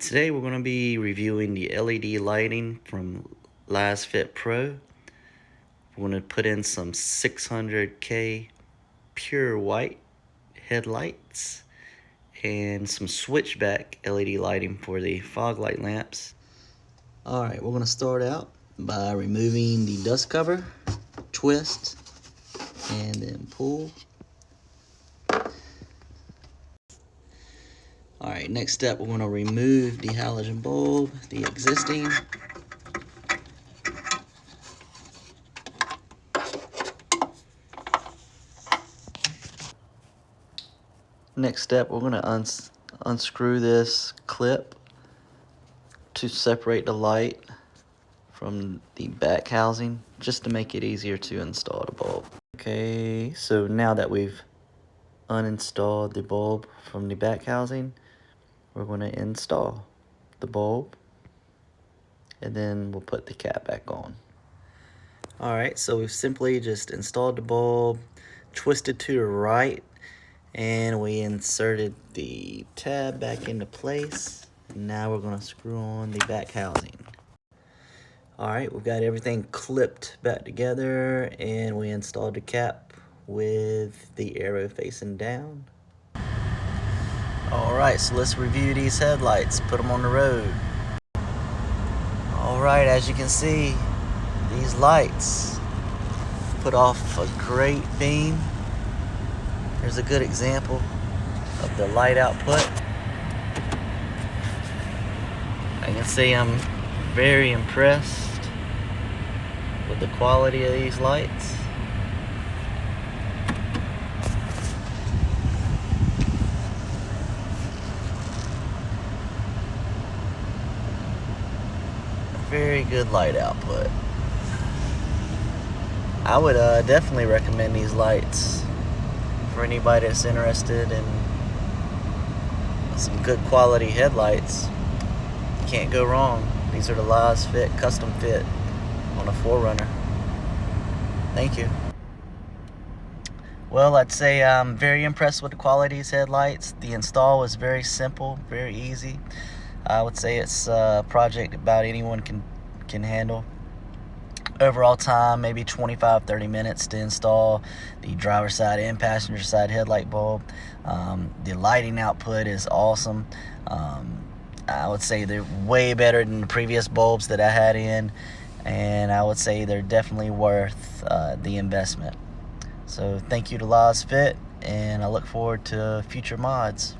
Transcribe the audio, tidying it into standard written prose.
Today we're going to be reviewing the LED lighting from Lasfit Pro. We're going to put in some 600K pure white headlights and some switchback LED lighting for the fog light lamps. Alright, we're going to start out by removing the dust cover, twist, and then pull. Alright, next step, we're going to remove the halogen bulb, the existing. Next step, we're going to unscrew this clip to separate the light from the back housing, just to make it easier to install the bulb. Okay, so now that we've uninstalled the bulb from the back housing, we're going to install the bulb and then we'll put the cap back on. Alright, so we've simply just installed the bulb, twisted to the right, and we inserted the tab back into place. And now we're going to screw on the back housing. Alright, we've got everything clipped back together, and we installed the cap with the arrow facing down. Alright, so let's review these headlights, put them on the road. Alright, as you can see, these lights put off a great beam. Here's a good example of the light output. I can see I'm very impressed with the quality of these lights. Very good light output. I would definitely recommend these lights for anybody that's interested in some good quality headlights. You can't go wrong. These are the Lasfit custom fit on a 4Runner. Thank you. Well, I'd say I'm very impressed with the quality of these headlights. The install was very simple, very easy. I would say it's a project about anyone can handle. Overall time, maybe 25-30 minutes to install the driver's side and passenger side headlight bulb. The lighting output is awesome. I would say they're way better than the previous bulbs that I had in, and I would say they're definitely worth the investment. So thank you to Lasfit, and I look forward to future mods.